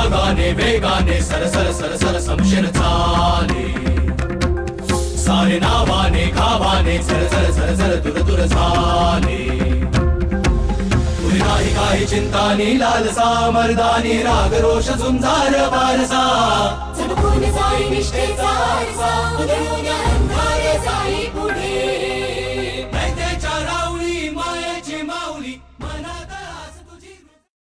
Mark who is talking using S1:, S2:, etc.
S1: रागाने वेगाने sir sir sir sir समशीर चाले, सारे नावाने गावाने झर झर झर झर दूर दूर झाले. तुरी नाही काही चिंतानी लालसा मर्दानी राग रोष झुंजार वारसा,
S2: चमकून जाई निष्ठेचा आरसा, उधळून